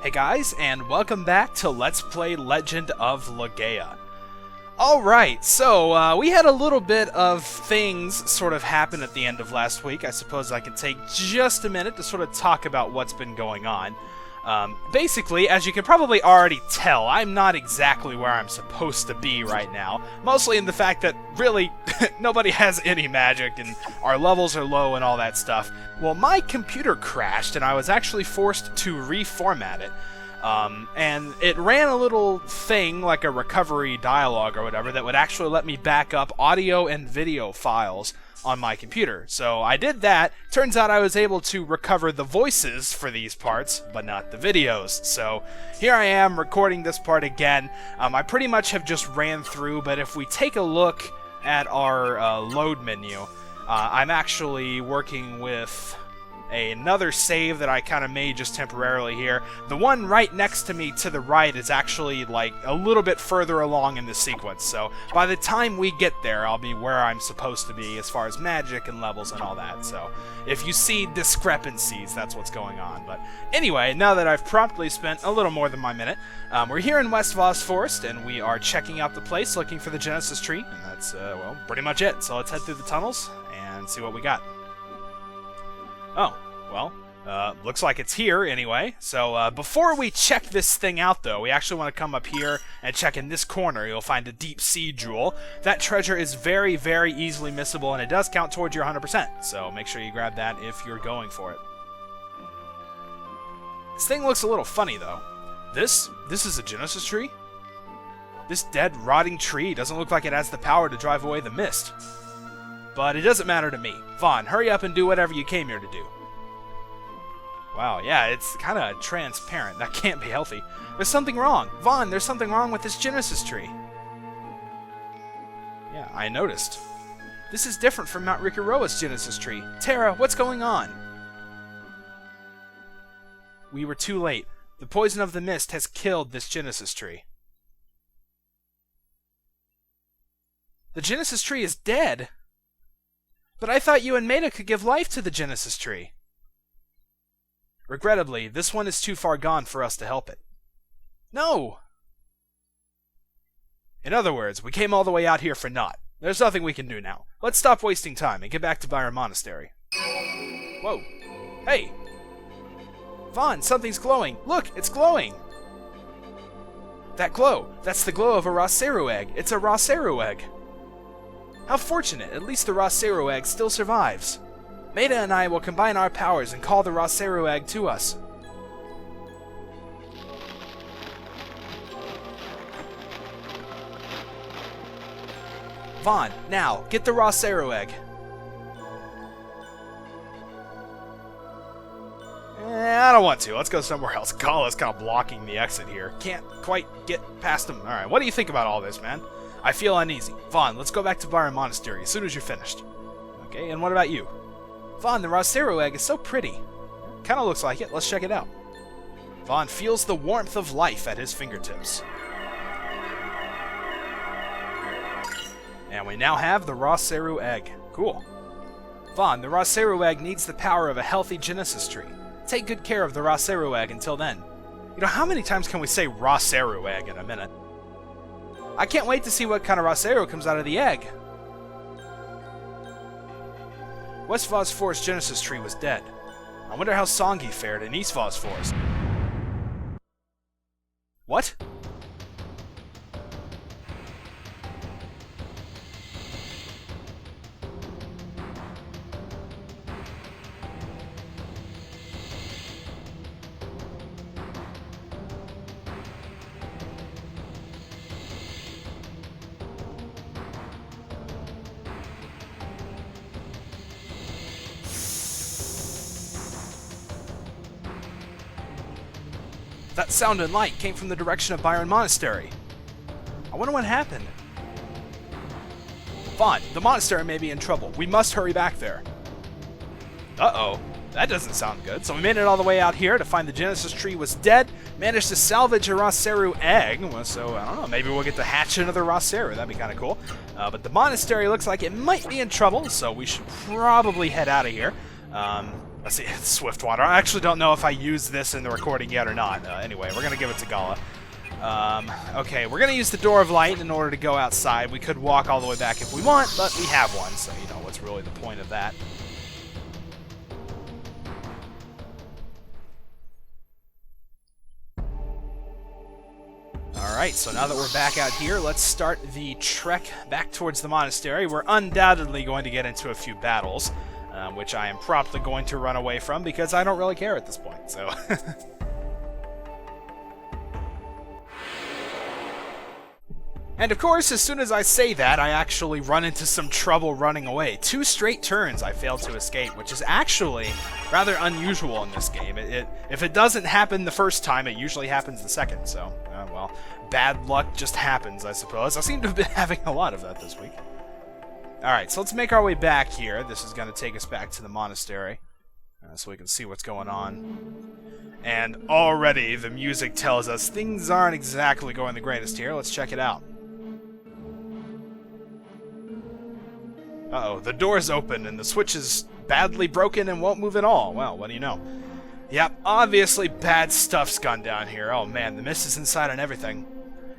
Hey guys, and welcome back to Let's Play Legend of Legaia. Alright, so we had a little bit of things sort of happen at the end of last week. I suppose I can take just a minute to sort of talk about what's been going on. Basically, as you can probably already tell, I'm not exactly where I'm supposed to be right now. Mostly in the fact that, really, nobody has any magic, and our levels are low and all that stuff. Well, my computer crashed, and I was actually forced to reformat it. And it ran a little thing, like a recovery dialogue or whatever, that would actually let me back up audio and video files on my computer. So I did that. Turns out I was able to recover the voices for these parts, but not the videos. So here I am recording this part again. I pretty much have just ran through, but if we take a look at our load menu, I'm actually working with another save that I kind of made just temporarily here. The one right next to me to the right is actually like a little bit further along in the sequence, so by the time we get there I'll be where I'm supposed to be as far as magic and levels and all that. So if you see discrepancies, that's what's going on. But anyway, now that I've promptly spent a little more than my minute, we're here in West Voss Forest and we are checking out the place looking for the Genesis tree, and that's well, pretty much it. So let's head through the tunnels and see what we got. Oh, well, looks like it's here anyway. So before we check this thing out, though, we actually want to come up here and check in this corner. You'll find a deep sea jewel. That treasure is very, very easily missable, and it does count towards your 100%. So make sure you grab that if you're going for it. This thing looks a little funny, though. This is a Genesis tree? This dead, rotting tree doesn't look like it has the power to drive away the mist. But it doesn't matter to me. Vaughn, hurry up and do whatever you came here to do. Wow, yeah, it's kind of transparent. That can't be healthy. There's something wrong. Vaughn, there's something wrong with this Genesis tree. Yeah, I noticed. This is different from Mount Rikaroa's Genesis tree. Terra, what's going on? We were too late. The poison of the mist has killed this Genesis tree. The Genesis tree is dead? But I thought you and Maida could give life to the Genesis tree. Regrettably, this one is too far gone for us to help it. No! In other words, we came all the way out here for naught. There's nothing we can do now. Let's stop wasting time and get back to Byron Monastery. Whoa. Hey! Vaughn, something's glowing! Look, it's glowing! That glow! That's the glow of a Raseru egg! It's a Raseru egg! How fortunate! At least the Raseru egg still survives. Maida and I will combine our powers and call the Raseru egg to us. Vaughn, now, get the Raseru egg. I don't want to. Let's go somewhere else. Gala's kind of blocking the exit here. Can't quite get past him. Alright, what do you think about all this, man? I feel uneasy. Vaughn, let's go back to Byron Monastery as soon as you're finished. Okay, and what about you? Vaughn, the Raseru egg is so pretty. Kinda looks like it. Let's check it out. Vaughn feels the warmth of life at his fingertips. And we now have the Raseru egg. Cool. Vaughn, the Raseru egg needs the power of a healthy Genesis tree. Take good care of the Raseru egg until then. You know, how many times can we say Raseru egg in a minute? I can't wait to see what kind of Raseru comes out of the egg. West Voss Forest Genesis tree was dead. I wonder how Songi fared in East Voss Forest. What? That sound and light came from the direction of Byron Monastery. I wonder what happened. Vaughn, the monastery may be in trouble. We must hurry back there. Uh-oh. That doesn't sound good. So we made it all the way out here to find the Genesis tree was dead, managed to salvage a Raseru egg. Well, so, I don't know, maybe we'll get to hatch another Raseru. That'd be kind of cool. But the monastery looks like it might be in trouble, so we should probably head out of here. Let's see, it's Swiftwater. I actually don't know if I used this in the recording yet or not. Anyway, we're going to give it to Gala. Okay, we're going to use the Door of Light in order to go outside. We could walk all the way back if we want, but we have one, so you know what's really the point of that. Alright, so now that we're back out here, let's start the trek back towards the monastery. We're undoubtedly going to get into a few battles, which I am promptly going to run away from because I don't really care at this point, so... And of course, as soon as I say that, I actually run into some trouble running away. 2 straight turns I failed to escape, which is actually rather unusual in this game. If it doesn't happen the first time, it usually happens the second, so, well, bad luck just happens, I suppose. I seem to have been having a lot of that this week. Alright, so let's make our way back here. This is going to take us back to the monastery, so we can see what's going on. And already the music tells us things aren't exactly going the greatest here. Let's check it out. Uh-oh, the door's open and the switch is badly broken and won't move at all. Well, what do you know? Yep, obviously bad stuff's gone down here. Oh man, the mist is inside and everything.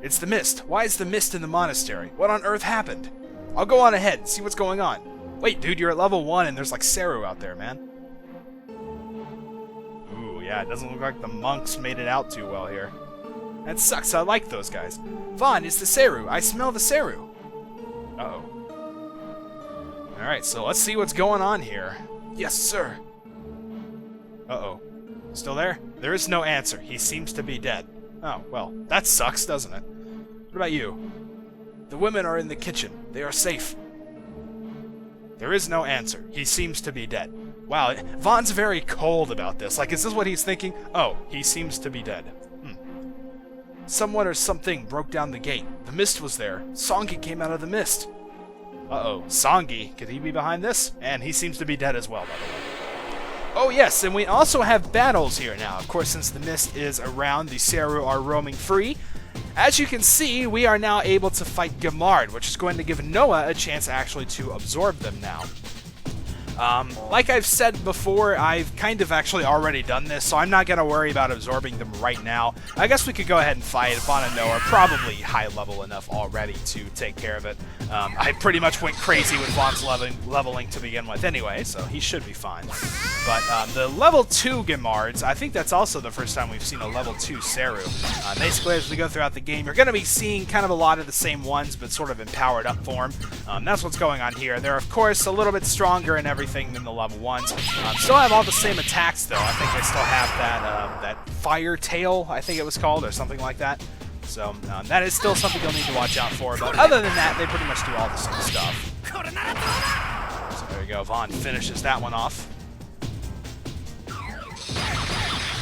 It's the mist. Why is the mist in the monastery? What on earth happened? I'll go on ahead and see what's going on. Wait, dude, you're at level 1 and there's like Seru out there, man. Ooh, yeah, it doesn't look like the monks made it out too well here. That sucks, I like those guys. Vaughn, it's the Seru. I smell the Seru. Uh-oh. Alright, so let's see what's going on here. Yes, sir. Uh-oh. Still there? There is no answer. He seems to be dead. Oh, well, that sucks, doesn't it? What about you? The women are in the kitchen. They are safe. There is no answer. He seems to be dead. Wow, Vaughn's very cold about this. Like, is this what he's thinking? Oh, he seems to be dead. Someone or something broke down the gate. The mist was there. Songi came out of the mist. Uh-oh, Songi, could he be behind this? And he seems to be dead as well, by the way. Oh yes, and we also have battles here now. Of course, since the mist is around, the Seru are roaming free. As you can see, we are now able to fight Guimard, which is going to give Noah a chance actually to absorb them now. Like I've said before, I've kind of actually already done this, so I'm not going to worry about absorbing them right now. I guess we could go ahead and fight. Vaughn and Noah are probably high level enough already to take care of it. I pretty much went crazy with Vaughn's leveling to begin with anyway, so he should be fine. But the level 2 Guimards, I think that's also the first time we've seen a level 2 Seru. Basically, as we go throughout the game, you're going to be seeing kind of a lot of the same ones, but sort of in powered up form. That's what's going on here. They're, of course, a little bit stronger and everything than the level 1s. Still have all the same attacks, though. I think they still have that fire tail, I think it was called, or something like that. So that is still something you'll need to watch out for. But other than that, they pretty much do all the same stuff. So there you go. Vaughn finishes that one off.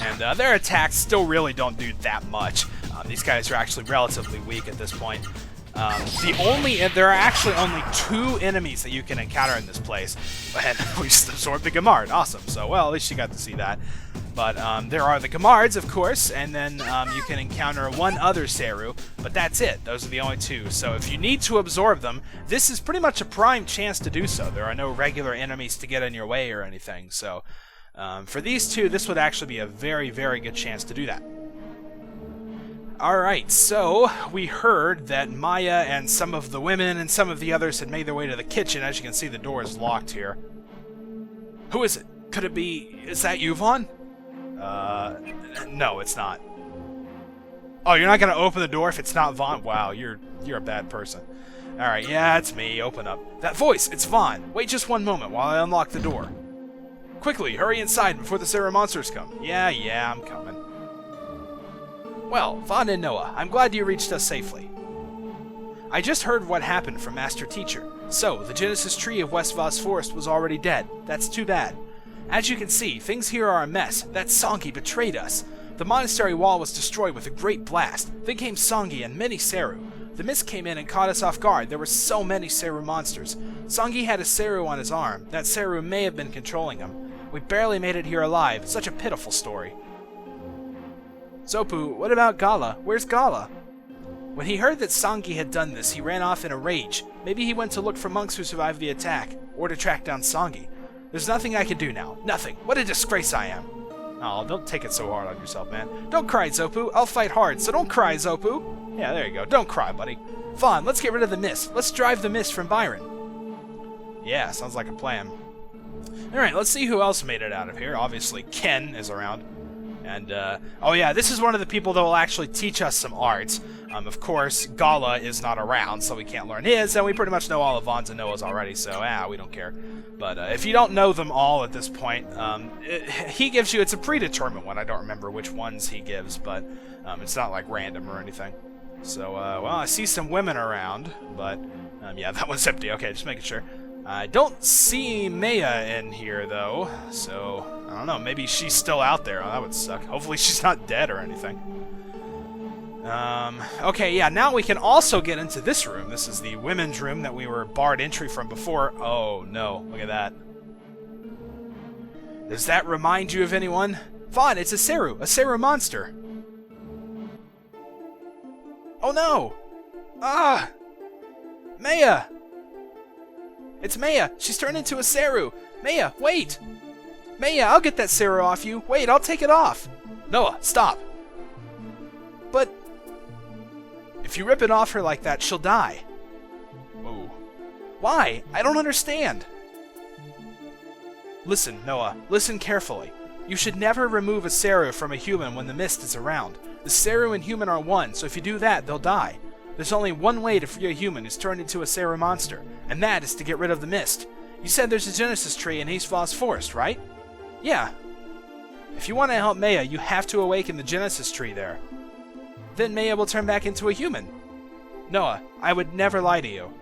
And their attacks still really don't do that much. These guys are actually relatively weak at this point. There are actually only 2 enemies that you can encounter in this place, and we just absorbed the Guimard. Awesome. So, well, at least you got to see that. But there are the Guimards, of course, and then you can encounter one other Seru, but that's it. Those are the only 2. So if you need to absorb them, this is pretty much a prime chance to do so. There are no regular enemies to get in your way or anything. So for these 2, this would actually be a very, very good chance to do that. Alright, so we heard that Maya and some of the women and some of the others had made their way to the kitchen. As you can see, the door is locked here. Who is it? Could it be... Is that you, Vaughn? No, it's not. Oh, you're not going to open the door if it's not Vaughn? Wow, you're a bad person. Alright, yeah, it's me. Open up. That voice, it's Vaughn. Wait just one moment while I unlock the door. Quickly, hurry inside before the Seru monsters come. Yeah, I'm coming. Well, Vaughn and Noah, I'm glad you reached us safely. I just heard what happened from Master Teacher. So, the Genesis tree of West Voss Forest was already dead. That's too bad. As you can see, things here are a mess. That Songi betrayed us. The monastery wall was destroyed with a great blast. Then came Songi and many Seru. The mist came in and caught us off guard. There were so many Seru monsters. Songi had a Seru on his arm. That Seru may have been controlling him. We barely made it here alive. Such a pitiful story. Zopu, what about Gala? Where's Gala? When he heard that Songi had done this, he ran off in a rage. Maybe he went to look for monks who survived the attack, or to track down Songi. There's nothing I can do now. Nothing. What a disgrace I am. Oh, don't take it so hard on yourself, man. Don't cry, Zopu. I'll fight hard, so don't cry, Zopu. Yeah, there you go. Don't cry, buddy. Vaughn, let's get rid of the mist. Let's drive the mist from Byron. Yeah, sounds like a plan. Alright, let's see who else made it out of here. Obviously, Ken is around. And, oh yeah, this is one of the people that will actually teach us some arts. Of course, Gala is not around, so we can't learn his, and we pretty much know all of Vaughn's and Noah's already, so, we don't care. But if you don't know them all at this point, he gives you, it's a predetermined one. I don't remember which ones he gives, but it's not, like, random or anything. So, well, I see some women around, but, yeah, that one's empty. Okay, just making sure. I don't see Maya in here, though, so, I don't know, maybe she's still out there. Oh, that would suck. Hopefully she's not dead or anything. Okay, yeah, now we can also get into this room. This is the women's room that we were barred entry from before. Oh, no, look at that. Does that remind you of anyone? Vaughn, it's a Seru monster. Oh, no! Ah! Maya! It's Maya! She's turned into a Seru! Maya, wait! Maya, I'll get that Seru off you! Wait, I'll take it off! Noah, stop! But... if you rip it off her like that, she'll die. Whoa. Why? I don't understand! Listen, Noah, listen carefully. You should never remove a Seru from a human when the mist is around. The Seru and human are one, so if you do that, they'll die. There's only one way to free a human who's turned into a Seru monster, and that is to get rid of the mist. You said there's a Genesis tree in East Voss Forest, right? Yeah. If you want to help Maya, you have to awaken the Genesis tree there. Then Maya will turn back into a human. Noah, I would never lie to you.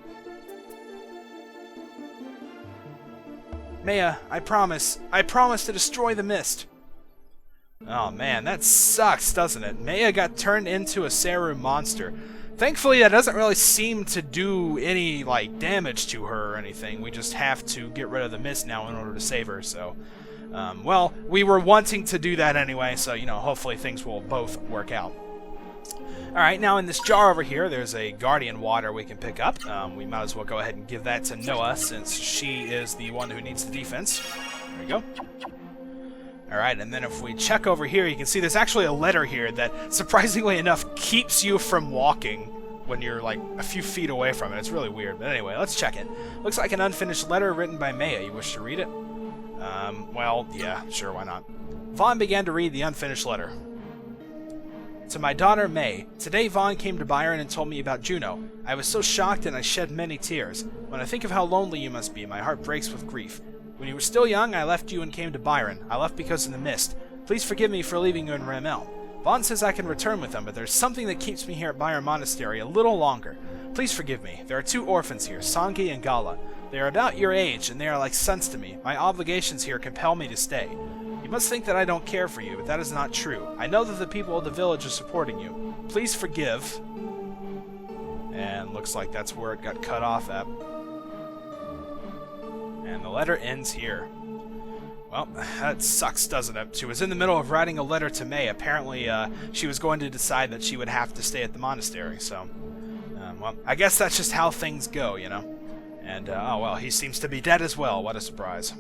Maya, I promise to destroy the mist. Oh man, that sucks, doesn't it? Maya got turned into a Seru monster. Thankfully, that doesn't really seem to do any, like, damage to her or anything. We just have to get rid of the mist now in order to save her, so... well, we were wanting to do that anyway, so, you know, hopefully things will both work out. Alright, now in this jar over here, there's a Guardian Water we can pick up. We might as well go ahead and give that to Noah, since she is the one who needs the defense. There we go. Alright, and then if we check over here, you can see there's actually a letter here that, surprisingly enough, keeps you from walking when you're, like, a few feet away from it. It's really weird, but anyway, let's check it. Looks like an unfinished letter written by Maya. You wish to read it? Well, yeah, sure, why not? Vaughn began to read the unfinished letter. To my daughter, May. Today Vaughn came to Byron and told me about Juno. I was so shocked and I shed many tears. When I think of how lonely you must be, my heart breaks with grief. When you were still young, I left you and came to Byron. I left because of the mist. Please forgive me for leaving you in Ramel. Vaughn says I can return with him, but there's something that keeps me here at Byron Monastery a little longer. Please forgive me. There are 2 orphans here, Sangi and Gala. They are about your age, and they are like sons to me. My obligations here compel me to stay. You must think that I don't care for you, but that is not true. I know that the people of the village are supporting you. Please forgive. And looks like that's where it got cut off at. And the letter ends here. Well, that sucks, doesn't it? She was in the middle of writing a letter to May. Apparently, she was going to decide that she would have to stay at the monastery, so... well, I guess that's just how things go, you know? And, oh well, he seems to be dead as well. What a surprise.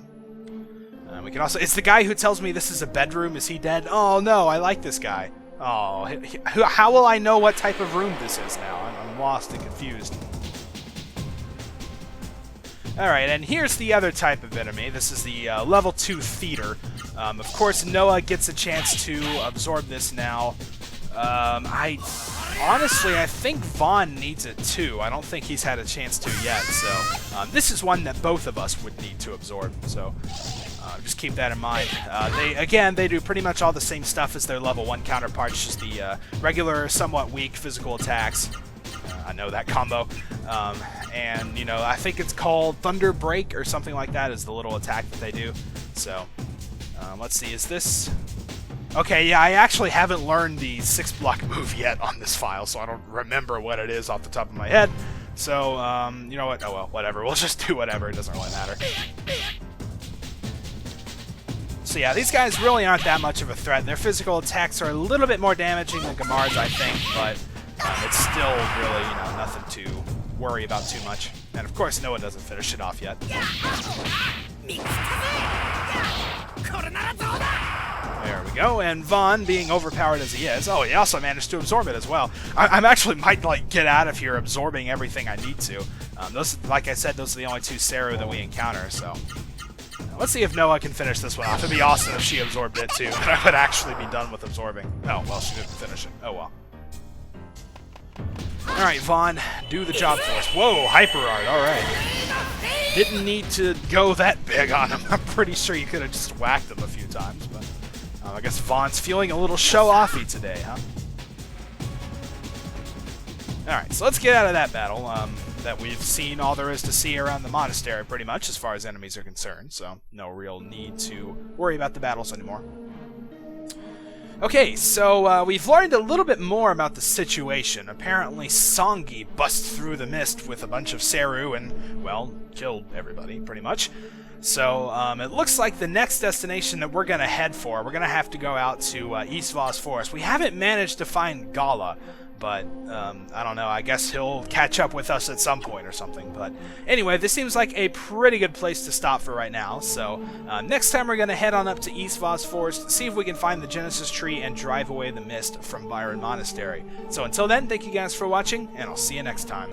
We can also... It's the guy who tells me this is a bedroom. Is he dead? Oh, no, I like this guy. Oh, how will I know what type of room this is now? I'm lost and confused. Alright, and here's the other type of enemy. This is the level 2 theater. Of course, Noah gets a chance to absorb this now. Honestly, I think Vaughn needs it too. I don't think he's had a chance to yet, so this is one that both of us would need to absorb, so just keep that in mind. They do pretty much all the same stuff as their level 1 counterparts, just the regular, somewhat weak physical attacks. I know that combo. And, you know, I think it's called Thunder Break or something like that is the little attack that they do. So, let's see, is this... Okay, yeah, I actually haven't learned the 6-block move yet on this file, so I don't remember what it is off the top of my head. So, you know what? Oh, well, whatever. We'll just do whatever. It doesn't really matter. So, yeah, these guys really aren't that much of a threat. Their physical attacks are a little bit more damaging than Guimard's, I think, but it's still really, you know, nothing to worry about too much. And, of course, Noah doesn't finish it off yet. There we go, and Vaughn, being overpowered as he is, oh, he also managed to absorb it as well. I'm actually might like get out of here absorbing everything I need to. Those, like I said, those are the only two Seru that we encounter, so... Let's see if Noah can finish this one off. It'd be awesome if she absorbed it too, and I would actually be done with absorbing. Oh, well, she didn't finish it. Oh, well. Alright, Vaughn, do the job for us. Whoa, Hyper Art, alright. Didn't need to go that big on him. I'm pretty sure you could have just whacked him a few times, but... I guess Vaughn's feeling a little show-offy today, huh? Alright, so let's get out of that battle. That we've seen all there is to see around the monastery, pretty much, as far as enemies are concerned, so no real need to worry about the battles anymore. Okay, so we've learned a little bit more about the situation. Apparently Songi busts through the mist with a bunch of Seru and, well, killed everybody, pretty much. So it looks like the next destination that we're going to head for, we're going to have to go out to East Voss Forest. We haven't managed to find Gala, but I don't know, I guess he'll catch up with us at some point or something. But anyway, this seems like a pretty good place to stop for right now. So next time we're going to head on up to East Voss Forest, see if we can find the Genesis Tree and drive away the mist from Byron Monastery. So until then, thank you guys for watching, and I'll see you next time.